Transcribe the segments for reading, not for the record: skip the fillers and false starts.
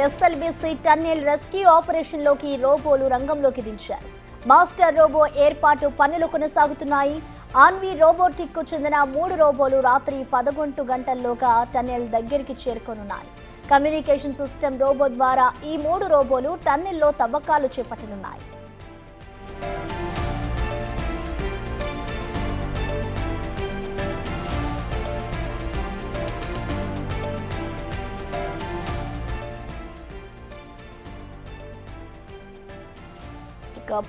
SLBC tunnel rescue ఆపరేషన్లోకి రోబోలు రంగంలోకి దించారు. మాస్టర్ రోబో ఏర్పాటు పనులు కొనసాగుతున్నాయి. ఆన్వి రోబోటిక్ కు చెందిన 3 రోబోలు రాత్రి 11 గంటల్లోగా టన్నెల్ దగ్గరికి చేరుకోనున్నాయి. కమ్యూనికేషన్ సిస్టమ్ రోబో ద్వారా ఈ 3 రోబోలు టన్నెల్లో తవ్వకాలు చేపట్టనున్నాయి.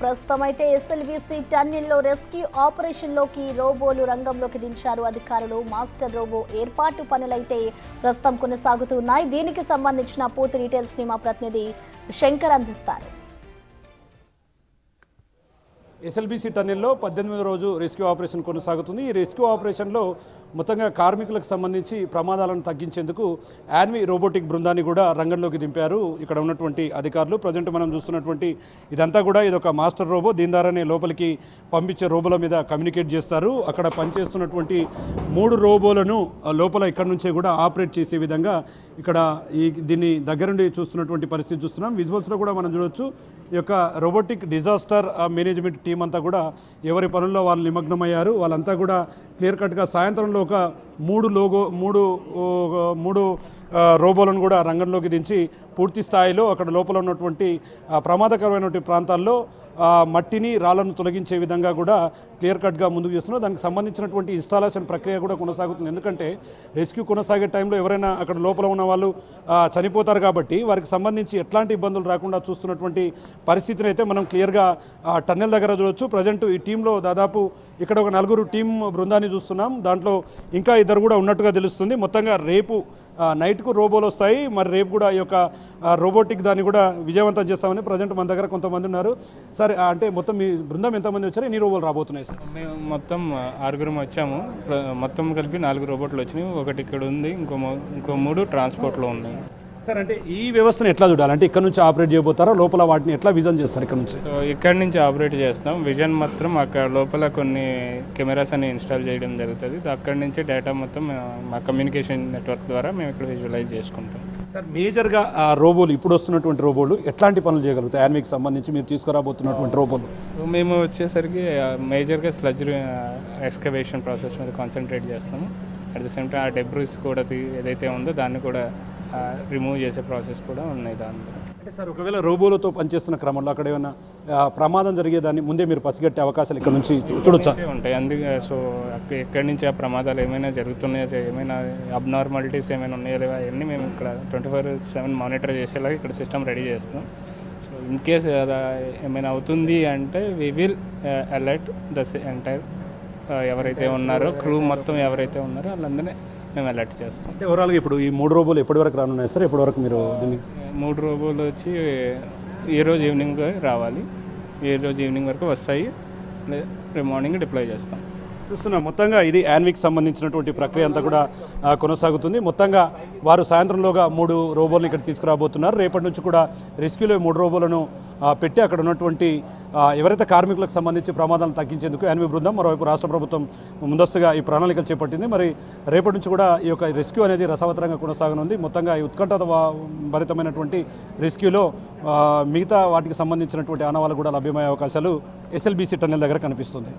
ప్రస్తుతం అయితే ఎస్ఎల్బీసీ టన్నెల్లో రెస్క్యూ ఆపరేషన్లోకి రోబోలు రంగంలోకి దించారు అధికారులు. మాస్టర్ రోబో ఏర్పాటు పనులైతే ప్రస్తుతం కొనసాగుతున్నాయి. దీనికి సంబంధించిన పూర్తి డీటెయిల్స్ ని మా ప్రతినిధి శంకర్ అందిస్తారు. ఎస్ఎల్బీసీ టన్నెల్లో 18వ రోజు రెస్క్యూ ఆపరేషన్ కొనసాగుతుంది. ఈ రెస్క్యూ ఆపరేషన్లో మొత్తంగా కార్మికులకు సంబంధించి ప్రమాదాలను తగ్గించేందుకు ఆన్వి రోబోటిక్ బృందాన్ని కూడా రంగంలోకి దింపారు ఇక్కడ ఉన్నటువంటి అధికారులు. ప్రజెంట్ మనం చూస్తున్నటువంటి ఇదంతా కూడా ఇదొక మాస్టర్ రోబో. దీని ద్వారానే లోపలికి పంపించే రోబోల మీద కమ్యూనికేట్ చేస్తారు. అక్కడ పనిచేస్తున్నటువంటి 3 రోబోలను లోపల ఇక్కడ నుంచే కూడా ఆపరేట్ చేసే విధంగా ఇక్కడ దీన్ని దగ్గరుండి చూస్తున్నటువంటి పరిస్థితి చూస్తున్నాం. విజువల్స్లో కూడా మనం చూడవచ్చు. ఈ యొక్క రోబోటిక్ డిజాస్టర్ మేనేజ్మెంట్ టీం అంతా కూడా ఎవరి పనుల్లో వాళ్ళు నిమగ్నమయ్యారు. వాళ్ళంతా కూడా క్లియర్ కట్గా సాయంత్రంలో ఒక 3 రోబోలను కూడా రంగంలోకి దించి పూర్తి స్థాయిలో అక్కడ లోపల ఉన్నటువంటి ప్రమాదకరమైనటువంటి ప్రాంతాల్లో మట్టిని రాళ్లను తొలగించే విధంగా కూడా క్లియర్ కట్గా ముందుకు చేస్తున్నారు. దానికి సంబంధించినటువంటి ఇన్స్టాలేషన్ ప్రక్రియ కూడా కొనసాగుతుంది. ఎందుకంటే రెస్క్యూ కొనసాగే టైంలో ఎవరైనా అక్కడ లోపల ఉన్న వాళ్ళు చనిపోతారు కాబట్టి వారికి సంబంధించి ఎట్లాంటి ఇబ్బందులు రాకుండా చూస్తున్నటువంటి పరిస్థితిని అయితే మనం క్లియర్గా టన్నెల్ దగ్గర చూడవచ్చు. ప్రజెంట్ ఈ టీంలో దాదాపు ఇక్కడ ఒక 4 టీం బృందాన్ని చూస్తున్నాం. దాంట్లో ఇంకా 2 కూడా ఉన్నట్టుగా తెలుస్తుంది. మొత్తంగా రేపు నైట్కు రోబోలు వస్తాయి. మరి రేపు కూడా ఈ యొక్క రోబోటిక్ దాన్ని కూడా విజయవంతం చేస్తామని ప్రజెంట్ మన దగ్గర కొంతమంది ఉన్నారు. సరే, అంటే మొత్తం మీ బృందం ఎంతమంది వచ్చారు, ఎన్ని రోబోలు రాబోతున్నాయి సార్? మేము మొత్తం 6 వచ్చాము. మొత్తం కలిపి 4 రోబోట్లు వచ్చినాయి. ఒకటి ఇక్కడ ఉంది, ఇంకో 3 ట్రాన్స్పోర్ట్లో ఉన్నాయి. సార్, అంటే ఈ వ్యవస్థను ఎట్లా చూడాలి? అంటే ఇక్కడ నుంచి ఆపరేట్ చేయబోతారా, లోపల వాటిని ఎట్లా విజన్ చేస్తారు ఇక్కడ నుంచి? సో ఇక్కడ నుంచి ఆపరేట్ చేస్తాం. విజన్ మాత్రం అక్కడ లోపల కొన్ని కెమెరాస్ అని ఇన్స్టాల్ చేయడం జరుగుతుంది. అక్కడి నుంచి డేటా మొత్తం మా కమ్యూనికేషన్ నెట్వర్క్ ద్వారా మేము ఇక్కడ విజువలైజ్ చేసుకుంటాం. సార్, మేజర్గా ఆ రోబోలు ఇప్పుడు వస్తున్నటువంటి రోబోలు ఎట్లాంటి పనులు చేయగలుగుతాయి? ఆన్వికి సంబంధించి మీరు తీసుకురాబోతున్నటువంటి రోబోలు మేము వచ్చేసరికి మేజర్గా స్లడ్జ్ ఎక్స్కవేషన్ ప్రాసెస్ మీద కాన్సన్ట్రేట్ చేస్తాము. అట్ ద సేమ్ టైం ఆ డెబ్రిస్ కూడా ఏదైతే ఉందో దాన్ని కూడా రిమూవ్ చేసే ప్రాసెస్ కూడా ఉన్నాయి దాంట్లో. అంటే సార్, ఒకవేళ రోబోలతో పనిచేస్తున్న క్రమంలో అక్కడ ఏమైనా ప్రమాదం జరిగేదాన్ని ముందే మీరు పసిగట్టే అవకాశాలు ఇక్కడ నుంచి చూడొచ్చా? ఉంటాయి. అందుకే సో ఎక్కడి నుంచి ఆ ప్రమాదాలు ఏమైనా జరుగుతున్నాయో, ఏమైనా అబ్నార్మాలిటీస్ ఏమైనా ఉన్నాయో లేవో అవన్నీ మేము ఇక్కడ 24/7 మానిటర్ చేసేలాగా ఇక్కడ సిస్టమ్ రెడీ చేస్తాం. సో ఇన్ కేస్ ఏమైనా అవుతుంది అంటే we will alert the entire ఎవరైతే ఉన్నారో క్రూ మొత్తం ఎవరైతే ఉన్నారో వాళ్ళందరినీ మేము అలర్ట్ చేస్తాం. అంటే ఓవరాల్గా ఇప్పుడు ఈ 3 రోబోలు ఎప్పటి వరకు రానున్నాయి సార్? ఎప్పటి వరకు మీరు దీన్ని? 3 రోబోలు వచ్చి ఈరోజు ఈవినింగ్ రావాలి. ఈరోజు ఈవినింగ్ వరకు వస్తాయి. రేపు మార్నింగ్ డిప్లాయ్ చేస్తాం. చూస్తున్నాం మొత్తంగా ఇది ఆన్వికి సంబంధించినటువంటి ప్రక్రియ అంతా కూడా కొనసాగుతుంది. మొత్తంగా వారు సాయంత్రంలోగా 3 రోబోలను ఇక్కడ తీసుకురాబోతున్నారు. రేపటి నుంచి కూడా రెస్క్యూలో 3 రోబోలను పెట్టి అక్కడ ఉన్నటువంటి ఎవరైతే కార్మికులకు సంబంధించి ప్రమాదాలను తగ్గించేందుకు ఆన్వి బృందం, మరోవైపు రాష్ట్ర ప్రభుత్వం ముందస్తుగా ఈ ప్రణాళికలు చేపట్టింది. మరి రేపటి నుంచి కూడా ఈ యొక్క రెస్క్యూ అనేది రసవత్తరంగా కొనసాగనుంది. మొత్తంగా ఈ ఉత్కంఠ భరితమైనటువంటి రెస్క్యూలో మిగతా వాటికి సంబంధించినటువంటి ఆనవాళ్ళు కూడా లభ్యమయ్యే అవకాశాలు ఎస్ఎల్బీసీ టన్నెల్ దగ్గర కనిపిస్తుంది.